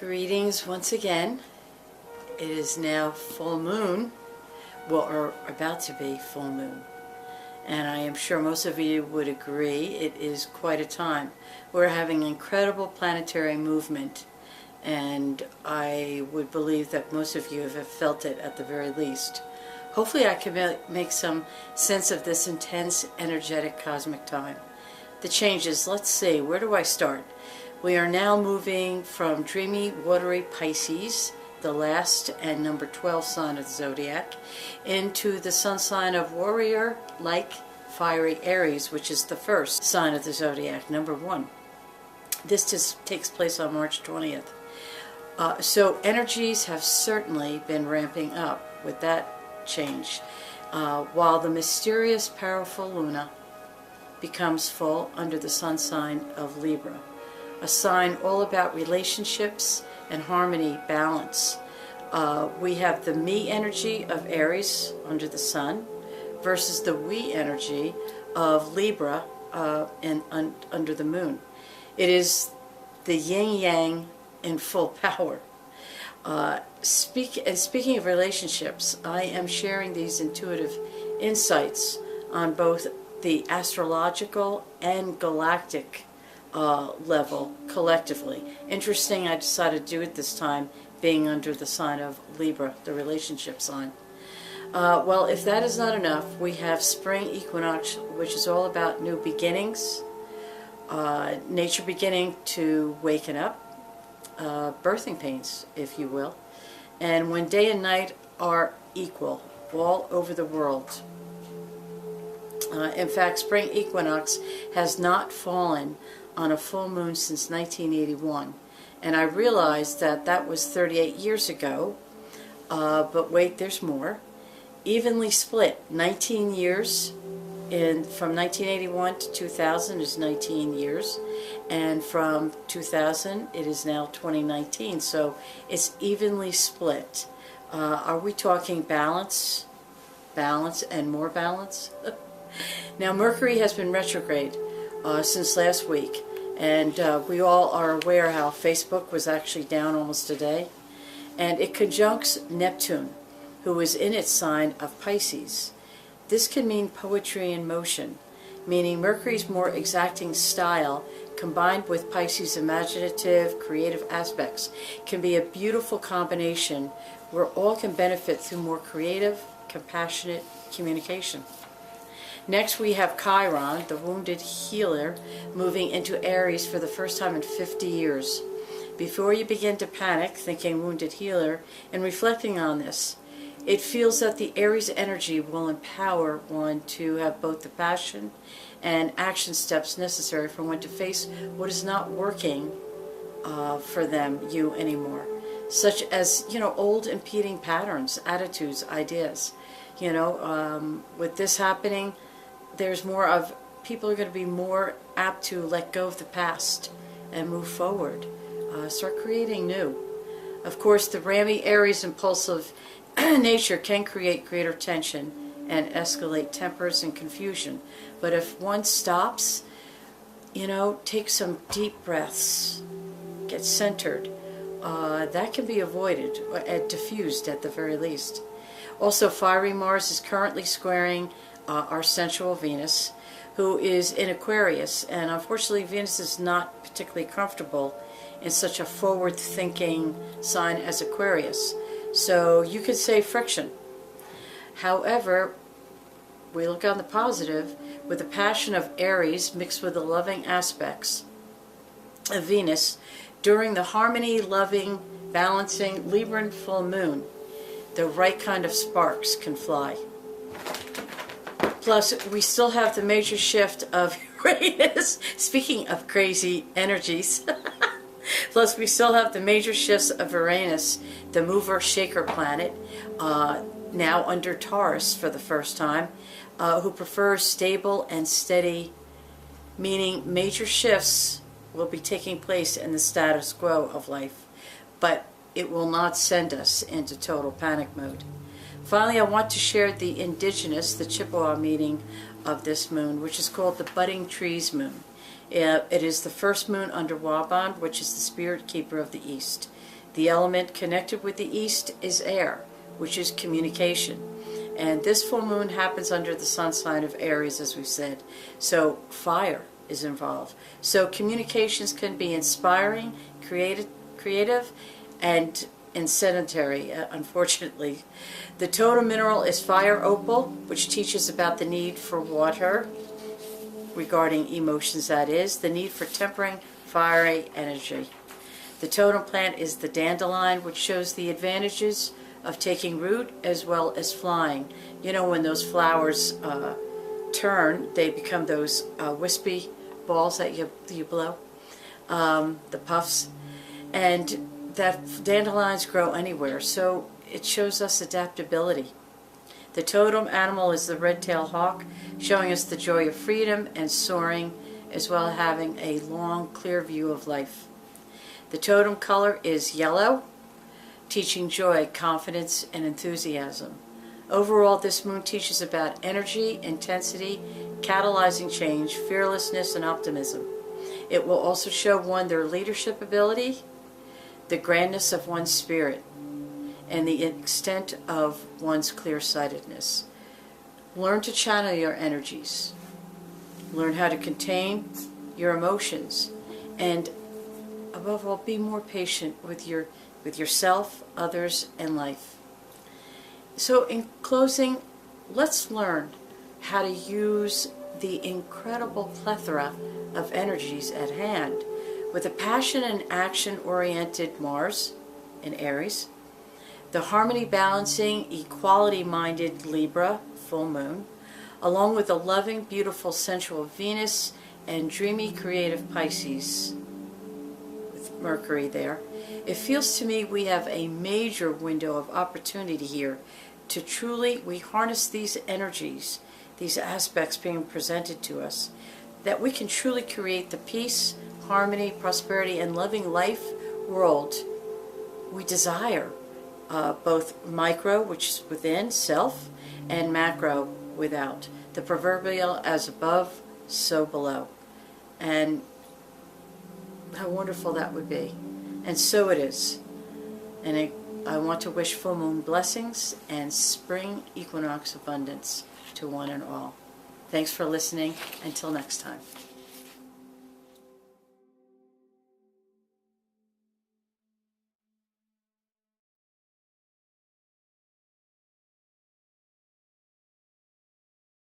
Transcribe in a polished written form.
Greetings once again. It is now full moon, well, or about to be full moon. And I am sure most of you would agree it is quite a time. We're having incredible planetary movement, and I would believe that most of you have felt it at the very least. Hopefully I can make some sense of this intense, energetic, cosmic time. The changes, let's see, where do I start? We are now moving from dreamy, watery Pisces, the last and number 12 sign of the zodiac, into the sun sign of warrior-like fiery Aries, which is the first sign of the zodiac, number 1. This just takes place on March 20th. So energies have certainly been ramping up with that change, while the mysterious, powerful Luna becomes full under the sun sign of Libra, a sign all about relationships and harmony, balance. We have the me energy of Aries under the sun versus the we energy of Libra under the moon. It is the yin-yang in full power. Speaking of relationships, I am sharing these intuitive insights on both the astrological and galactic level collectively. Interesting, I decided to do it this time being under the sign of Libra, the relationship sign. Well, if that is not enough, we have spring equinox, which is all about new beginnings, nature beginning to waken up, birthing pains, if you will, and when day and night are equal all over the world. In fact, spring equinox has not fallen on a full moon since 1981, and I realized that that was 38 years ago, but wait, there's more. Evenly split, 19 years, from 1981 to 2000 is 19 years, and from 2000 it is now 2019, so it's evenly split. Are we talking balance, and more balance? Now, Mercury has been retrograde since last week, and we all are aware how Facebook was actually down almost a day, and it conjuncts Neptune, who is in its sign of Pisces. This can mean poetry in motion, meaning Mercury's more exacting style combined with Pisces' imaginative, creative aspects can be a beautiful combination where all can benefit through more creative, compassionate communication. Next, we have Chiron, the wounded healer, moving into Aries for the first time in 50 years. Before you begin to panic, thinking wounded healer, and reflecting on this, it feels that the Aries energy will empower one to have both the passion and action steps necessary for one to face what is not working for them, you anymore. Such as, old impeding patterns, attitudes, ideas. With this happening, there's more of, people are going to be more apt to let go of the past and move forward, start creating new. Of course, the rammy Aries impulsive nature can create greater tension and escalate tempers and confusion. But if one stops, take some deep breaths, get centered, that can be avoided, diffused at the very least. Also, fiery Mars is currently squaring our sensual Venus, who is in Aquarius, and unfortunately Venus is not particularly comfortable in such a forward-thinking sign as Aquarius. So you could say friction. However, we look on the positive, with the passion of Aries mixed with the loving aspects of Venus during the harmony, loving, balancing Libran full moon, the right kind of sparks can fly. Plus, we still have the major shift of Uranus, speaking of crazy energies. Plus, we still have the major shifts of Uranus, the mover shaker planet, now under Taurus for the first time, who prefers stable and steady, meaning major shifts will be taking place in the status quo of life, but it will not send us into total panic mode. Finally, I want to share the indigenous, the Chippewa meaning of this moon, which is called the Budding Trees Moon. It is the first moon under Waban, which is the spirit keeper of the East. The element connected with the east is air, which is communication. And this full moon happens under the sun sign of Aries, as we said. So fire is involved. So communications can be inspiring, creative, and sedentary, unfortunately. The totem mineral is fire opal, which teaches about the need for water, regarding emotions, that is, the need for tempering fiery energy. The totem plant is the dandelion, which shows the advantages of taking root as well as flying. You know, when those flowers turn, they become those wispy balls that you blow, the puffs, and that dandelions grow anywhere, so it shows us adaptability. The totem animal is the red-tailed hawk, showing us the joy of freedom and soaring, as well as having a long, clear view of life. The totem color is yellow, teaching joy, confidence, and enthusiasm. Overall, this moon teaches about energy, intensity, catalyzing change, fearlessness, and optimism. It will also show one their leadership ability, the grandness of one's spirit, and the extent of one's clear-sightedness. Learn to channel your energies. Learn how to contain your emotions, and above all, be more patient with yourself, others, and life. So in closing, let's learn how to use the incredible plethora of energies at hand with a passion and action-oriented Mars in Aries, the harmony-balancing, equality-minded Libra full moon, along with the loving, beautiful, sensual Venus and dreamy, creative Pisces with Mercury there. It feels to me we have a major window of opportunity here to truly, we harness these energies, these aspects being presented to us, that we can truly create the peace, harmony, prosperity, and loving life world we desire, both micro, which is within, self, and macro, without. The proverbial, as above, so below. And how wonderful that would be. And so it is. And I want to wish full moon blessings and spring equinox abundance to one and all. Thanks for listening. Until next time.